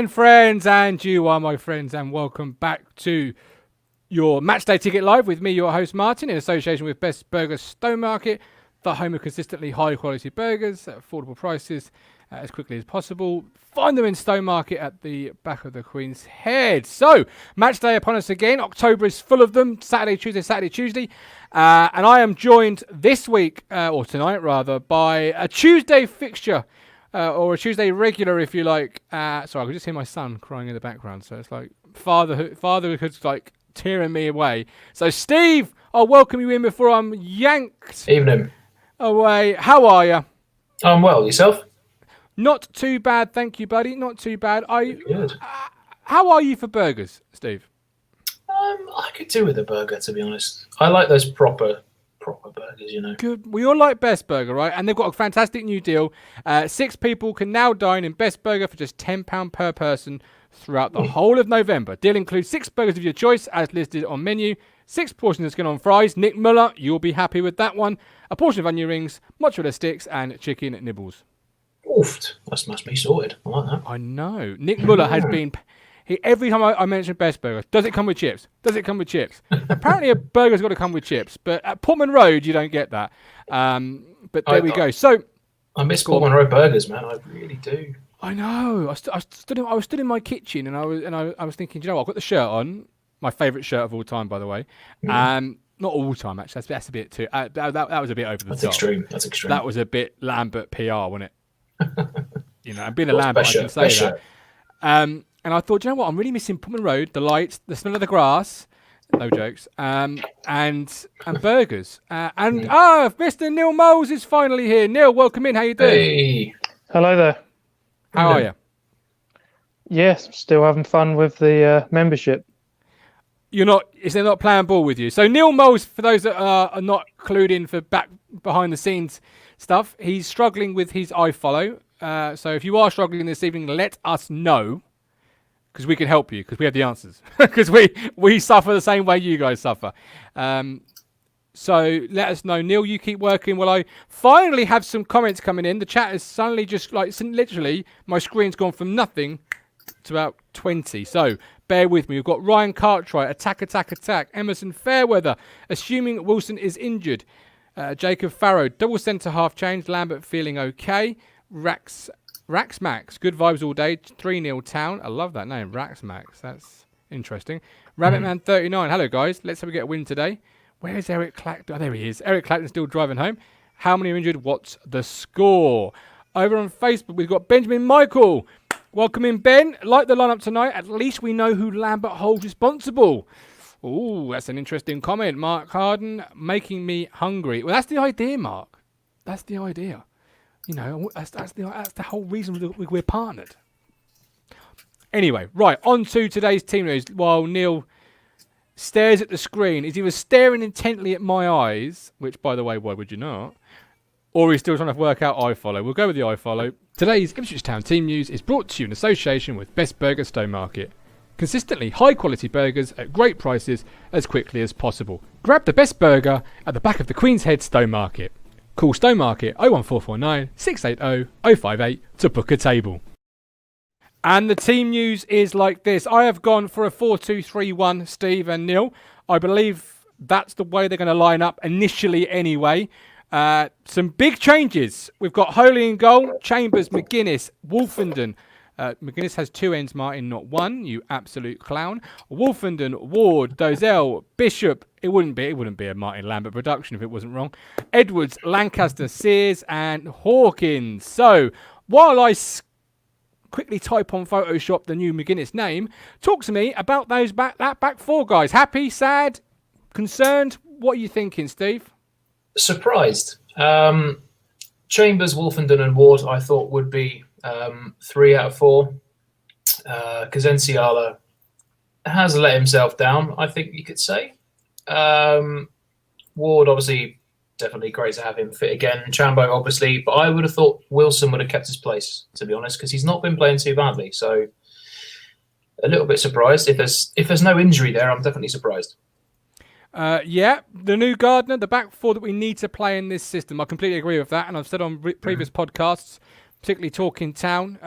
again, friends, and you are my friends, and welcome back to your Matchday Ticket Live with me, your host Martin, in association with Best Burger Stowmarket, the home of consistently high quality burgers at affordable prices as quickly as possible. Find them in Stowmarket at the back of the Queen's Head. So, Matchday upon us again. October is full of them. Saturday, Tuesday. And I am joined this week, or tonight rather, by a Tuesday fixture. Or a Tuesday regular, if you like. Sorry, I could just hear my son crying in the background. So it's like fatherhood's like tearing me away. So Steve, I'll welcome you in before I'm yanked Evening. away. How are you? I'm well. Yourself? Not too bad, thank you, buddy. Not too bad. Good. How are you for burgers, Steve? I could do with a burger, to be honest. I like those proper burgers, you know. Good. We all like Best Burger, right? And they've got a fantastic new deal. 6 people can now dine in Best Burger for just £10 per person throughout the whole of November. Deal includes 6 burgers of your choice as listed on menu, 6 portions of skin on fries. Nick Muller, you'll be happy with that one. A portion of onion rings, mozzarella sticks, and chicken nibbles. Oof, that must be sorted. I like that. I know. Nick Muller has been... Every time I mention Best Burger, does it come with chips? Does it come with chips? Apparently a burger's got to come with chips, but at Portman Road you don't get that. But there we go. So I miss Portman Road burgers, man. I really do. I know. I was stood in my kitchen and I was thinking, you know what? I've got the shirt on, my favourite shirt of all time, by the way. Not all time actually. That's a bit too. That was a bit over the top. That's extreme. That was a bit Lambert PR, wasn't it? You know, and being a Lambert, I can say that. And I thought, you know what? I'm really missing Portman Road, the lights, the smell of the grass. No jokes. And burgers. Mr. Neil Moles is finally here. Neil, welcome in. How you doing? Hey. Hello there. How are you? Yes, still having fun with the membership. Is there not playing ball with you? So Neil Moles, for those that are not clued in for behind the scenes stuff, he's struggling with his iFollow. So if you are struggling this evening, let us know. Because we can help you, because we have the answers. Because we suffer the same way you guys suffer. So let us know. Neil, you keep working while I finally have some comments coming in. The chat is suddenly just like, literally, my screen's gone from nothing to about 20. So bear with me. We've got Ryan Cartwright, attack. Emerson Fairweather, assuming Wilson is injured. Jacob Farrow, double centre half change. Lambert feeling okay. Rax Max, good vibes all day. 3-0 Town. I love that name, Rax Max. That's interesting. Rabbitman 39. Hello guys. Let's hope we get a win today. Where is Eric Clacton? Oh, there he is. Eric Clacton still driving home. How many are injured? What's the score? Over on Facebook, we've got Benjamin Michael. Welcome in, Ben. Like the lineup tonight. At least we know who Lambert holds responsible. Ooh, that's an interesting comment. Mark Harden, making me hungry. Well, that's the idea, Mark. That's the idea. You know, that's the whole reason we're partnered. Anyway, right, on to today's team news. While Neil stares at the screen, is he was staring intently at my eyes, which, by the way, why would you not? Or he's still trying to work out iFollow. We'll go with the iFollow. Today's Ipswich Town team news is brought to you in association with Best Burger Stowmarket. Consistently high-quality burgers at great prices as quickly as possible. Grab the best burger at the back of the Queen's Head Stowmarket. Call Stowmarket 01449 680 058 to book a table. And the team news is like this. I have gone for a 4-2-3-1, Steve and Neil. I believe that's the way they're going to line up initially anyway. Some big changes. We've got Holy in goal, Chambers, McGuinness, Wolfenden. McGuinness has 2 ends, Martin, not 1. You absolute clown. Wolfenden, Ward, Dozell, Bishop. It wouldn't be a Martin Lambert production if it wasn't wrong. Edwards, Lancaster, Sears, and Hawkins. So while I quickly type on Photoshop the new McGuinness name, talk to me about that back 4 guys. Happy, sad, concerned? What are you thinking, Steve? Surprised. Chambers, Wolfenden, and Ward, I thought would be 3 out of 4. Kazenciala has let himself down, I think you could say. Ward, obviously, definitely great to have him fit again. Chambo, obviously, but I would have thought Wilson would have kept his place, to be honest, because he's not been playing too badly. So a little bit surprised. If there's no injury there, I'm definitely surprised. Yeah, the new Gardner, the back 4 that we need to play in this system. I completely agree with that, and I've said on previous podcasts, particularly Talking Town,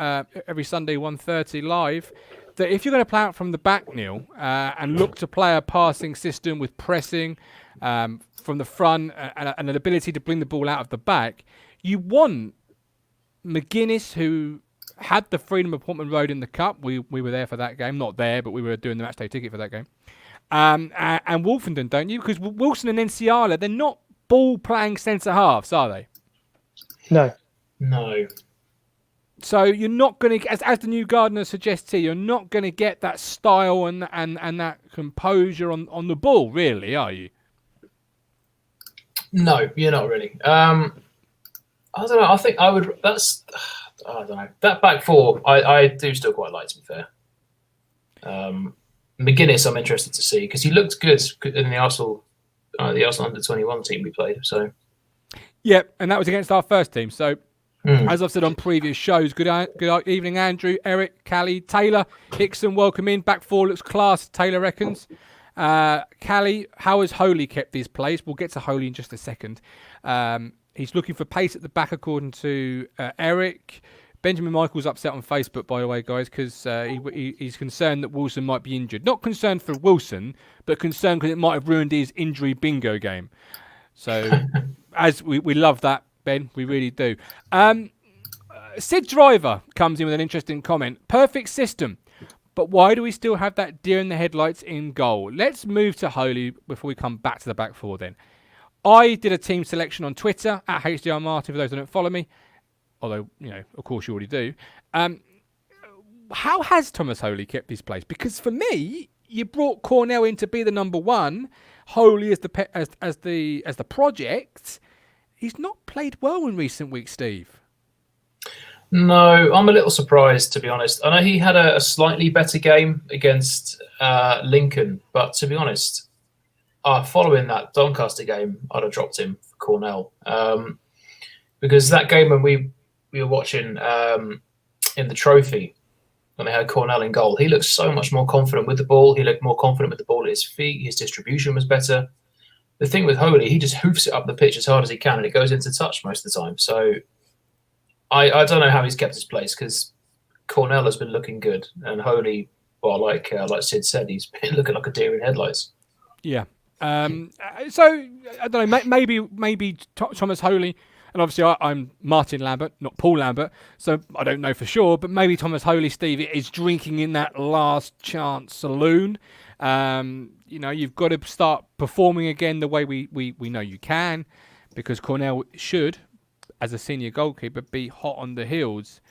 every Sunday 1:30 live, that if you're going to play out from the back, Neil, and look to play a passing system with pressing from the front and an ability to bring the ball out of the back, you want McGuinness, who had the freedom of Portman Road in the Cup. We were there for that game. Not there, but we were doing the matchday ticket for that game. And Wolfenden, don't you? Because Wilson and Enciala, they're not ball-playing centre-halves, are they? No. No. So you're not going to, as the new Gardner suggests here, you're not going to get that style and that composure on the ball, really, are you? No, you're not really. I don't know. I think I would. I don't know. That back four, I do still quite like, to be fair. McGuinness, I'm interested to see because he looked good in the Arsenal under-21 team we played. So. Yep, and that was against our first team. So. As I've said on previous shows, good evening, Andrew, Eric, Callie, Taylor, Hickson, welcome in. Back four looks class, Taylor reckons. Callie, how has Holy kept his place? We'll get to Holy in just a second. He's looking for pace at the back, according to Eric. Benjamin Michael's upset on Facebook, by the way, guys, because he's concerned that Wilson might be injured. Not concerned for Wilson, but concerned because it might have ruined his injury bingo game. So, as we love that, Ben, we really do. Sid Driver comes in with an interesting comment. Perfect system, but why do we still have that deer in the headlights in goal? Let's move to Holy before we come back to the back four then. I did a team selection on Twitter, at HDR Martin, for those who don't follow me. Although, of course you already do. How has Thomas Holy kept his place? Because for me, you brought Cornell in to be the number one. Holy as the project. He's not played well in recent weeks, Steve. No, I'm a little surprised, to be honest. I know he had a slightly better game against Lincoln, but to be honest, following that Doncaster game, I'd have dropped him for Cornell. Because that game when we were watching in the trophy, when they had Cornell in goal, he looked so much more confident with the ball. He looked more confident with the ball at his feet. His distribution was better. The thing with Holy, he just hoofs it up the pitch as hard as he can, and it goes into touch most of the time. So I don't know how he's kept his place because Cornell has been looking good, and Holy, well, like Sid said, he's been looking like a deer in headlights. Yeah. So I don't know. Maybe Thomas Holy, and obviously I'm Martin Lambert, not Paul Lambert, so I don't know for sure. But maybe Thomas Holy, Steve, is drinking in that last chance saloon. You've got to start performing again the way we know you can, because Cornell should, as a senior goalkeeper, be hot on the heels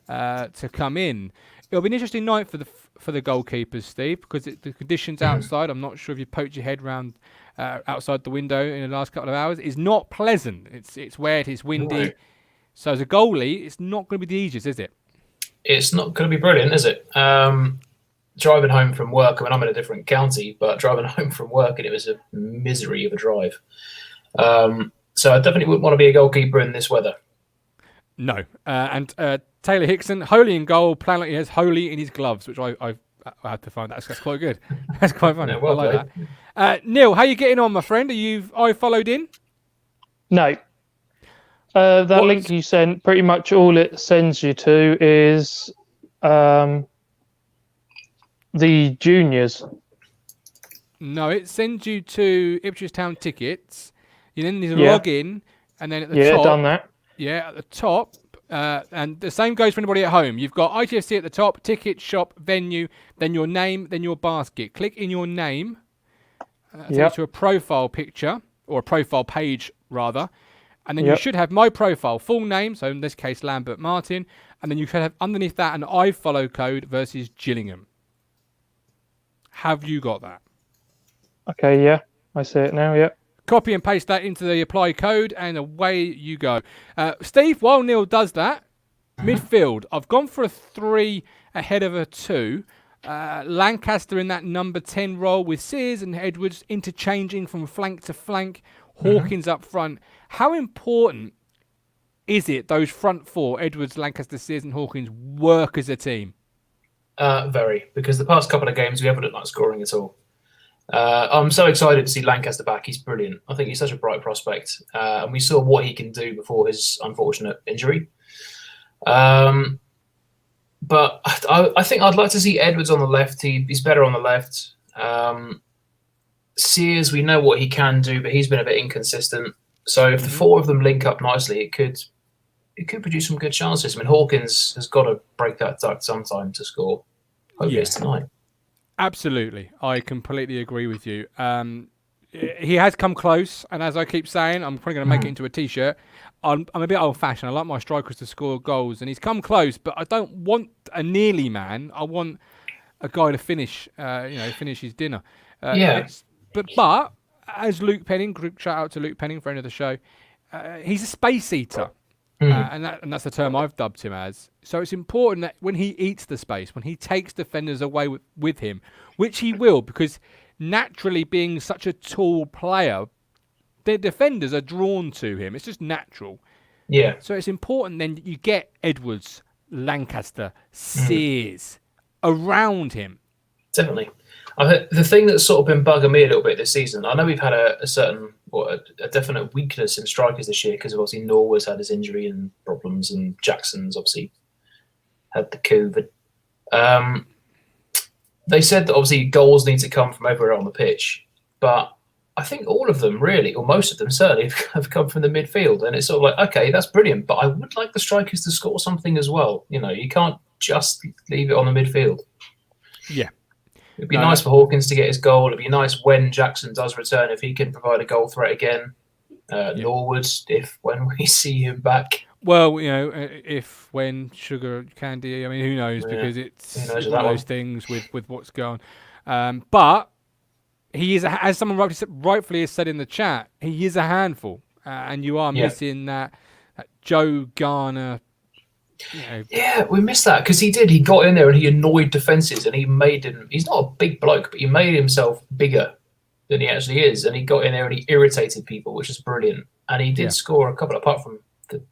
to come in. It'll be an interesting night for the goalkeepers, Steve, because the conditions outside, I'm not sure if you poked your head round outside the window in the last couple of hours, is not pleasant. It's wet, it's windy. Right. So as a goalie, it's not going to be the easiest, is it? It's not going to be brilliant, is it? Driving home from work, I mean, I'm in a different county, but driving home from work, and it was a misery of a drive. So I definitely wouldn't want to be a goalkeeper in this weather. No. And Taylor Hickson, Holy in goal, playing like he has Holy in his gloves, which I had to find. That's quite good. That's quite funny. Yeah, well I like that. Neil, how are you getting on, my friend? I followed in? No. That link you sent, pretty much all it sends you to is the juniors. No, it sends you to Ipswich Town tickets. You then need to log in, and then at the top. Yeah, done that. Yeah, at the top. And the same goes for anybody at home. You've got ITFC at the top, ticket, shop, venue, then your name, then your basket. Click in your name. Takes you to a profile picture, or a profile page, rather. And then you should have my profile, full name, so in this case, Lambert Martin. And then you should have underneath that an I follow code versus Gillingham. Have you got that? Okay, yeah. I see it now, yeah. Copy and paste that into the apply code, and away you go. Steve, while Neil does that, midfield. I've gone for a 3 ahead of a 2. Lancaster in that number 10 role with Sears and Edwards interchanging from flank to flank. Hawkins up front. How important is it those front four, Edwards, Lancaster, Sears and Hawkins, work as a team? Very, because the past couple of games we haven't looked like scoring at all. I'm so excited to see Lancaster back. He's brilliant. I think he's such a bright prospect. And we saw what he can do before his unfortunate injury. But I think I'd like to see Edwards on the left. He's better on the left. Sears, we know what he can do, but he's been a bit inconsistent. So if the four of them link up nicely, it could produce some good chances. I mean, Hawkins has got to break that duck sometime to score. Hopefully it's tonight. Absolutely. I completely agree with you. He has come close, and as I keep saying, I'm probably going to make it into a T-shirt. I'm a bit old-fashioned. I like my strikers to score goals, and he's come close, but I don't want a nearly man. I want a guy to finish his dinner. But as Luke Penning, group shout out to Luke Penning, friend of the show, he's a space eater. And that's the term I've dubbed him as. So it's important that when he eats the space, when he takes defenders away with him, which he will, because naturally being such a tall player, the defenders are drawn to him. It's just natural. Yeah. So it's important then that you get Edwards, Lancaster, Sears around him. Definitely. The thing that's sort of been bugging me a little bit this season, I know we've had a definite weakness in strikers this year because obviously Norwood's had his injury and problems, and Jackson's obviously had the COVID. They said that obviously goals need to come from everywhere on the pitch, but I think all of them really, or most of them certainly, have come from the midfield. And it's sort of like, okay, that's brilliant, but I would like the strikers to score something as well. You know, you can't just leave it on the midfield. Yeah. It'd be nice for Hawkins to get his goal. It'd be nice when Jackson does return, if he can provide a goal threat again. Norwood, when we see him back. Well, you know, when Sugar Candy, I mean, who knows? Because it's one of those things with what's going on. But he is, as someone rightfully has said in the chat, he is a handful. And you are missing that Joe Garner. You know. Yeah, we missed that because he got in there and he annoyed defences, and he's not a big bloke, but he made himself bigger than he actually is, and he got in there and he irritated people, which is brilliant. And he did score a couple, apart from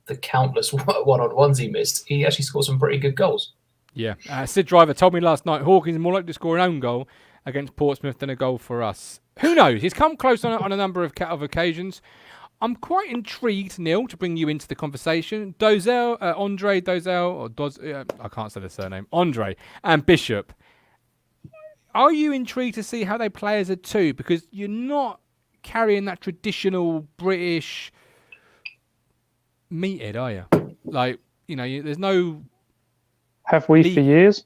the countless one-on-ones he missed, he actually scored some pretty good goals. Yeah. Sid Driver told me last night Hawkins is more likely to score an own goal against Portsmouth than a goal for us. Who knows? He's come close on a number of occasions. I'm quite intrigued, Neil, to bring you into the conversation. Andre Dozel, I can't say the surname, Andre and Bishop. Are you intrigued to see how they play as a two? Because you're not carrying that traditional British meathead, are you? Like, you know, there's no... Have we for years?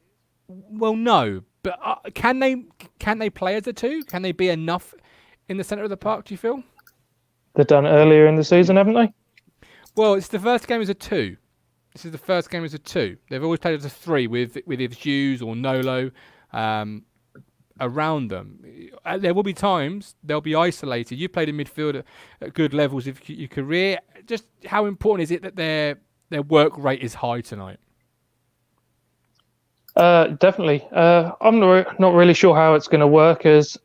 Well, no. But can they play as a two? Can they be enough in the centre of the park, do you feel? They've done earlier in the season, haven't they? Well, it's the first game as a two. This is the first game as a two. They've always played as a three with either Hughes or Nolo around them. There will be times they'll be isolated. You've played in midfield at good levels of your career. Just how important is it that their work rate is high tonight? Definitely. I'm not really sure how it's going to work, as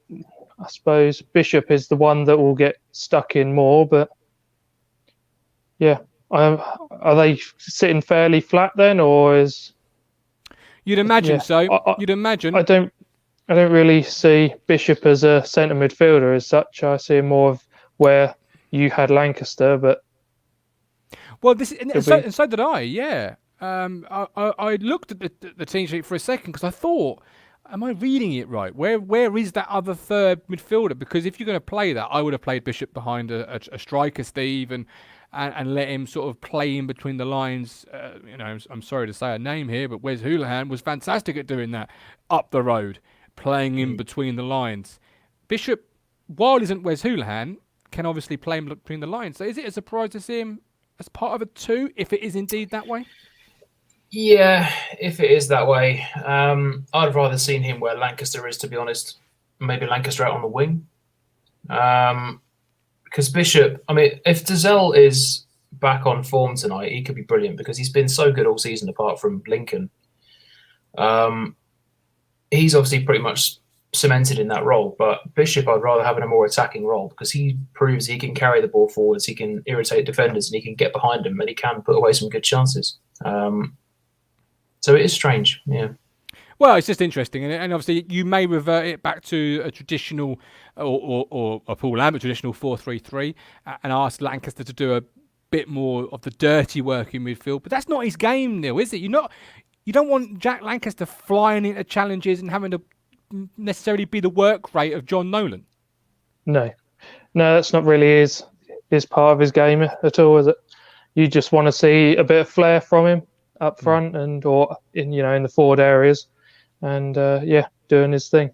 I suppose Bishop is the one that will get stuck in more, but yeah. Are they sitting fairly flat then, or is... You'd imagine so. You'd imagine. I don't really see Bishop as a centre midfielder as such. I see him more of where you had Lancaster, but... Well, so did I, yeah. I looked at the team sheet for a second because I thought, am I reading it right? Where is that other third midfielder? Because if you're going to play that, I would have played Bishop behind a striker, Steve, and let him sort of play in between the lines. I'm sorry to say a name here, but Wes Houlihan was fantastic at doing that up the road, playing in between the lines. Bishop, while isn't Wes Houlihan, can obviously play in between the lines. So is it a surprise to see him as part of a two, if it is indeed that way? Yeah, if it is that way. I'd have rather seen him where Lancaster is, to be honest. Maybe Lancaster out on the wing. Because Bishop, I mean, if Dozel is back on form tonight, he could be brilliant because he's been so good all season apart from Lincoln. He's obviously pretty much cemented in that role, but Bishop I'd rather have in a more attacking role because he proves he can carry the ball forwards, he can irritate defenders, and he can get behind them, and he can put away some good chances. So it is strange, yeah. Well, it's just interesting, and obviously you may revert it back to a traditional or a Paul Lambert traditional 4-3-3, and ask Lancaster to do bit more of the dirty work in midfield. But that's not his game, Neil, is it? You don't want Jack Lancaster flying into challenges and having to necessarily be the work rate of John Nolan. No, that's not really his part of his game at all, is it? You just want to see a bit of flair from him up front or in the forward areas, and doing his thing.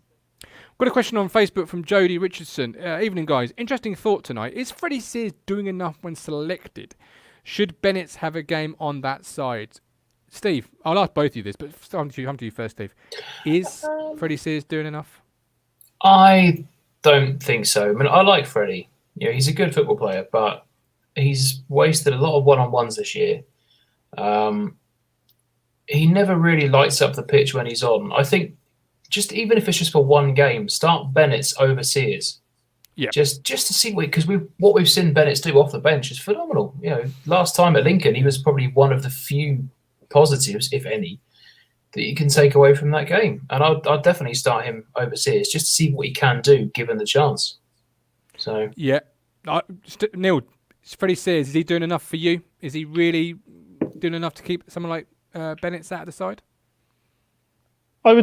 Got a question on Facebook from Jodie Richardson. Evening, guys. Interesting thought tonight. Is Freddie Sears doing enough when selected? Should Bennett have a game on that side? Steve, I'll ask both of you this, but come to you first, Steve. Is Freddie Sears doing enough? I don't think so. I mean, I like Freddie. He's a good football player, but he's wasted a lot of one-on-ones this year. He never really lights up the pitch when he's on. I think even if it's just for one game, start Bennett's over Sears. Yeah. Just to see because what we've seen Bennett do off the bench is phenomenal. Last time at Lincoln, he was probably one of the few positives, if any, that you can take away from that game. And I'd definitely start him over Sears just to see what he can do given the chance. So yeah, Neil, Freddie Sears, is he doing enough for you? Is he really doing enough to keep someone like Bennett sat at the side? I'd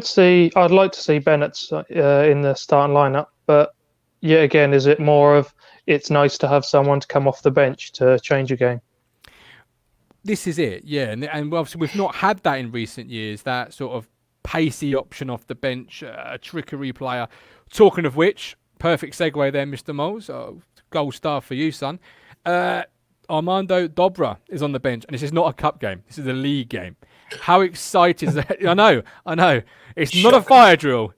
like to see Bennett in the starting lineup, but yet again, is it more of it's nice to have someone to come off the bench to change a game? This is it, yeah. And obviously we've not had that in recent years, that sort of pacey option off the bench, a trickery player. Talking of which, perfect segue there, Mr. Moles. Gold star for you, son. Armando Dobra is on the bench, and this is not a cup game. This is a league game. How excited is that? I know. It's not a fire drill.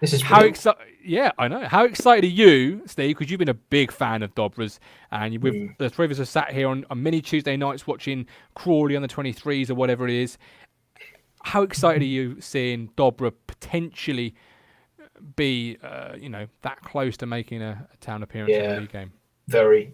This is how excited. Yeah, I know. How excited are you, Steve? Because you've been a big fan of Dobra's, and the three of us have sat here on many Tuesday nights watching Crawley on the 23s or whatever it is. How excited are you seeing Dobra potentially be, that close to making a town appearance in the league game? Very.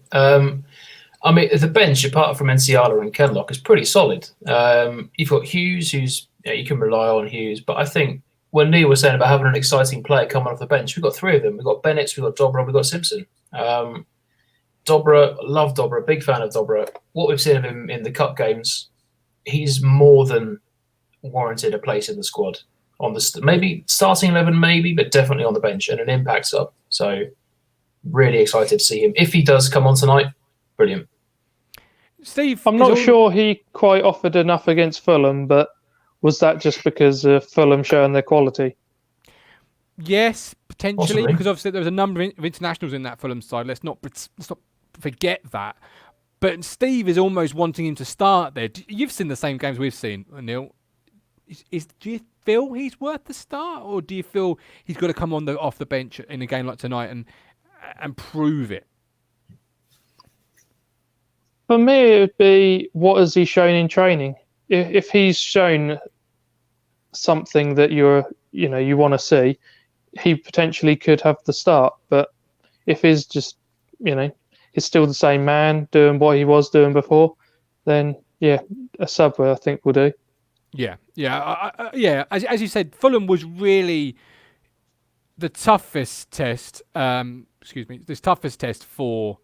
I mean, the bench, apart from Enciala and Kenlock, is pretty solid. You've got Hughes, who's you can rely on Hughes, but I think when Neil was saying about having an exciting player coming off the bench, we've got three of them. We've got Bennett, we've got Dobra, we've got Simpson. Dobra, love Dobra, big fan of Dobra. What we've seen of him in the cup games, he's more than warranted a place in the squad. On the maybe starting 11, maybe, but definitely on the bench and an impact sub. So really excited to see him. If he does come on tonight, brilliant. Steve, I'm not sure he quite offered enough against Fulham, but was that just because of Fulham showing their quality? Yes, potentially, Possibly. because obviously there was a number of internationals in that Fulham side. Let's not forget that. But Steve is almost wanting him to start there. You've seen the same games we've seen, Neil. Do you feel he's worth the start, or do you feel he's got to come off the bench in a game like tonight and prove it? For me, it would be, what has he shown in training? If he's shown something that you want to see, he potentially could have the start. But if he's just, he's still the same man doing what he was doing before, then a sub, I think, will do. Yeah. As you said, Fulham was really the toughest test. This toughest test for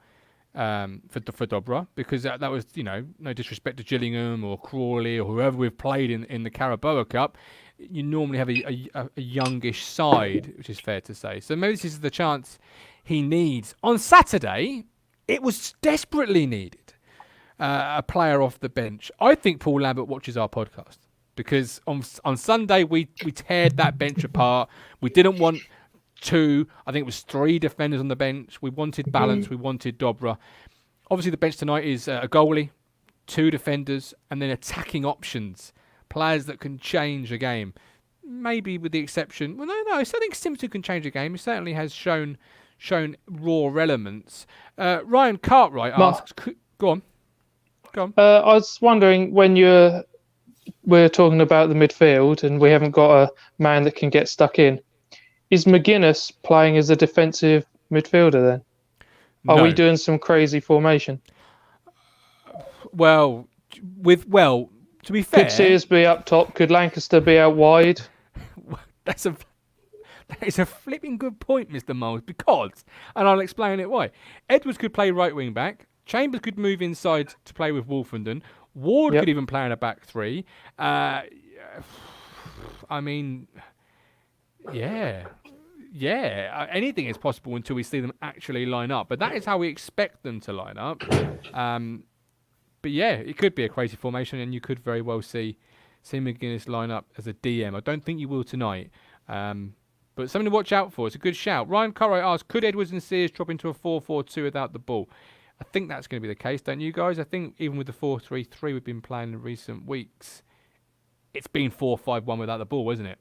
Dobra, because that was, no disrespect to Gillingham or Crawley or whoever we've played in the Carabao Cup. You normally have a youngish side, which is fair to say. So maybe this is the chance he needs. On Saturday, it was desperately needed. A player off the bench. I think Paul Lambert watches our podcast, because on Sunday we teared that bench apart. We didn't want I think it was 3 defenders on the bench. We wanted balance. We wanted Dobra. Obviously, the bench tonight is a goalie, 2 defenders, and then attacking options, players that can change a game. Maybe with the exception, I still think Simpson can change a game. He certainly has shown raw elements. Ryan Cartwright asks, go on. I was wondering, when we're talking about the midfield and we haven't got a man that can get stuck in, is McGuinness playing as a defensive midfielder then? Are we doing some crazy formation? Well, to be fair, could Sears be up top? Could Lancaster be out wide? That is a flipping good point, Mr. Moles, because, and I'll explain it why. Edwards could play right wing back, Chambers could move inside to play with Wolfenden. Ward could even play in a back three. I mean, yeah, anything is possible until we see them actually line up. But that is how we expect them to line up. But yeah, it could be a crazy formation, and you could very well see McGuinness line up as a DM. I don't think you will tonight. But something to watch out for. It's a good shout. Ryan Curray asks, could Edwards and Sears drop into a 4-4-2 without the ball? I think that's going to be the case, don't you guys? I think even with the 4-3-3 we've been playing in recent weeks, it's been 4-5-1 without the ball, isn't it?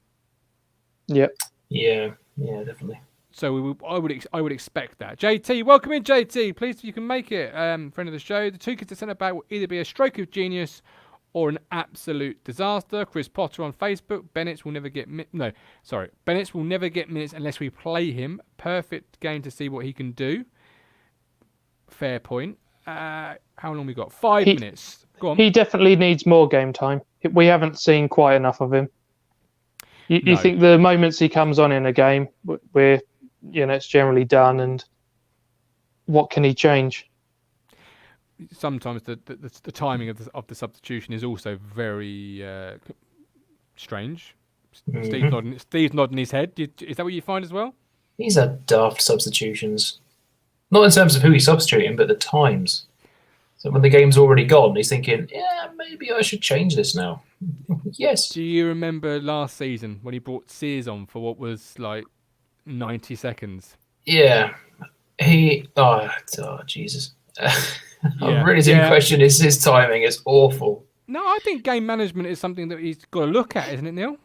Yep. Yeah, definitely. So I would expect that. JT, welcome in, JT. Please, if you can make it, friend of the show. The two kids at centre back will either be a stroke of genius or an absolute disaster. Chris Potter on Facebook. Bennett will never get minutes unless we play him. Perfect game to see what he can do. Fair point. How long we got? 5 minutes. Go on. He definitely needs more game time. We haven't seen quite enough of him. You think the moments he comes on in a game, where it's generally done, and what can he change? Sometimes the timing of the substitution is also very strange. Mm-hmm. Steve's nodding his head. Is that what you find as well? These are daft substitutions. Not in terms of who he's substituting, but the times. So when the game's already gone, he's thinking, yeah, maybe I should change this now. Yes. Do you remember last season when he brought Sears on for what was like 90 seconds? Yeah. Jesus. I really do question his timing. It's awful. No, I think game management is something that he's got to look at, isn't it, Neil?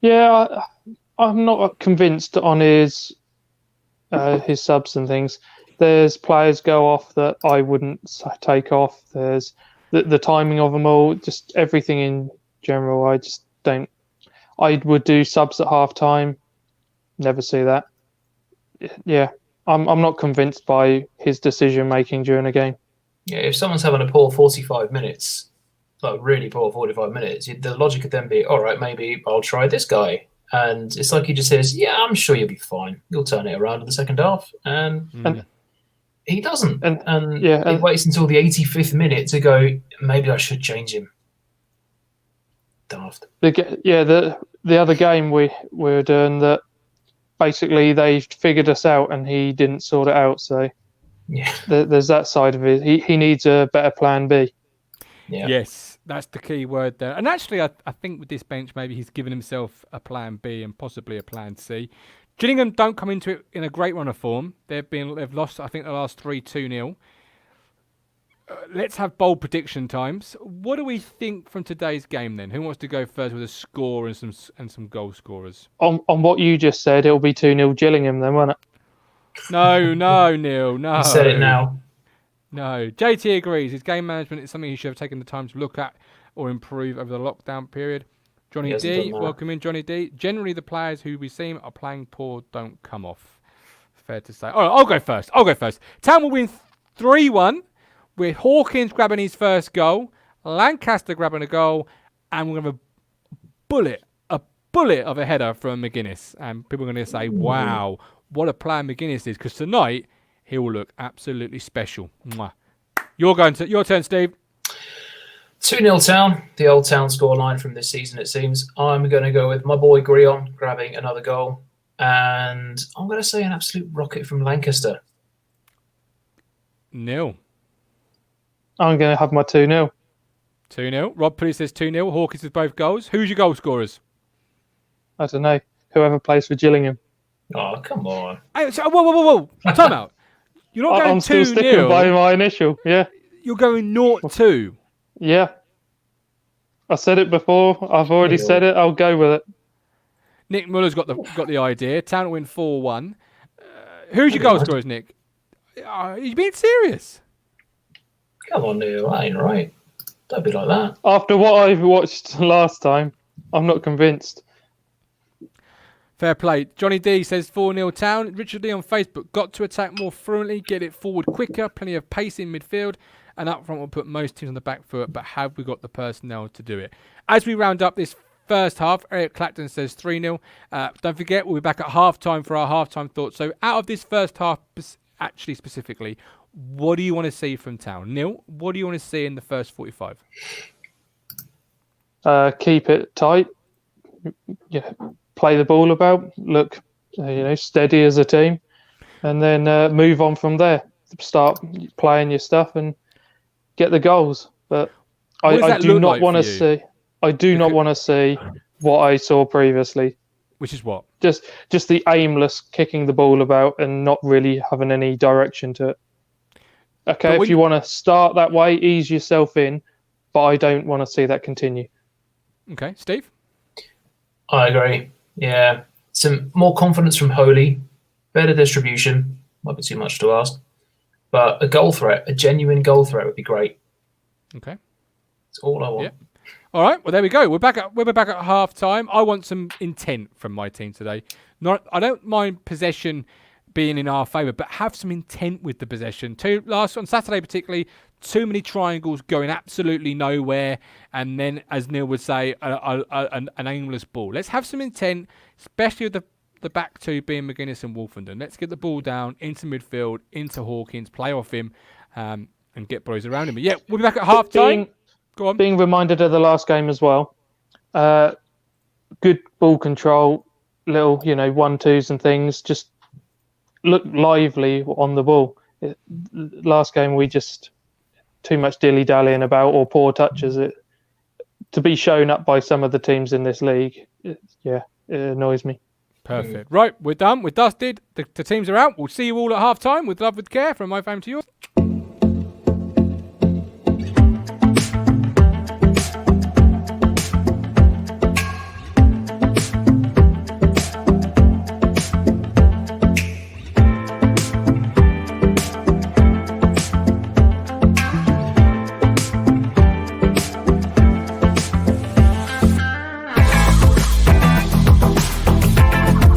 Yeah, I'm not convinced on his subs and things. There's players go off that I wouldn't take off. There's the timing of them all, just everything in general. I just don't. I would do subs at half time. Never see that. Yeah, I'm not convinced by his decision making during a game. Yeah, if someone's having a poor 45 minutes, like really poor 45 minutes, the logic could then be, all right, maybe I'll try this guy. And it's like he just says, yeah, I'm sure you'll be fine. You'll turn it around in the second half. And he doesn't. And he waits until the 85th minute to go, maybe I should change him. Daft. The other game we were doing that, basically they figured us out and he didn't sort it out. So yeah, there's that side of it. He needs a better plan B. Yeah. Yes, that's the key word there. And actually, I think with this bench, maybe he's given himself a plan B and possibly a plan C. Gillingham don't come into it in a great run of form. They've lost, I think, the last 3 2-0. Let's have bold prediction times. What do we think from today's game then? Who wants to go first with a score and some goal scorers? On what you just said, it'll be 2-0 Gillingham then, won't it? No, Neil, no. You said it now. No. JT agrees. His game management is something he should have taken the time to look at or improve over the lockdown period. Johnny D, welcome in, Johnny D. Generally, the players who we see are playing poor don't come off. Fair to say. All right, I'll go first. Town will win 3-1 with Hawkins grabbing his first goal, Lancaster grabbing a goal, and we're going to have a bullet of a header from McGuinness. And people are going to say, wow, what a player McGuinness is, because tonight he will look absolutely special. Mwah. Your turn, Steve. 2-0 Town, the old Town scoreline from this season, it seems. I'm going to go with my boy Grion grabbing another goal. And I'm going to say an absolute rocket from Lancaster. Nil. I'm going to have my 2-0. 2-0. Rob Pully says 2-0. Hawkins with both goals. Who's your goal scorers? I don't know. Whoever plays for Gillingham. Oh, come on. Hey, so, whoa. Time out. You're not going 2-0. I'm still sticking by my initial, yeah. You're going 0-2. Yeah. I said it before. I've already said it. I'll go with it. Nick Muller's got the idea. Town will win 4-1. Who's your goal scorers, Nick? Are you being serious? Come on, Neil. That ain't right. Don't be like that. After what I've watched last time, I'm not convinced. Fair play. Johnny D says 4-0 Town. Richard D on Facebook, got to attack more fluently, get it forward quicker, plenty of pace in midfield, and up front will put most teams on the back foot, but have we got the personnel to do it? As we round up this first half, Eric Clacton says 3-0. Don't forget, we'll be back at half-time for our half-time thoughts. So out of this first half actually specifically, what do you want to see from Town? Neil, what do you want to see in the first 45? Keep it tight. Yeah, play the ball about. Look, steady as a team, and then move on from there. Start playing your stuff and get the goals. But I do not want to see. I do not want to see what I saw previously. Which is what? Just the aimless kicking the ball about and not really having any direction to it. Okay, if you want to start that way, ease yourself in, but I don't want to see that continue. Okay, Steve? I agree. Yeah. Some more confidence from Holy, better distribution. Might be too much to ask. But a genuine goal threat would be great. Okay. That's all I want. Yeah. All right, well there we go. We're back at half time. I want some intent from my team today. I don't mind possession being in our favour, but have some intent with the possession. On Saturday particularly, too many triangles going absolutely nowhere, and then, as Neil would say, an aimless ball. Let's have some intent, especially with the back two being McGuinness and Wolfenden. Let's get the ball down into midfield, into Hawkins, play off him, and get boys around him. But yeah, we'll be back at half time. Go on. Being reminded of the last game as well. Good ball control, little 1-2s and things. Just look lively on the ball. Last game we just too much dilly-dallying about or poor touches. To be shown up by some of the teams in this league, it annoys me. Perfect. Right, we're done. We're dusted. The teams are out. We'll see you all at half time with love, with care from my fam to yours.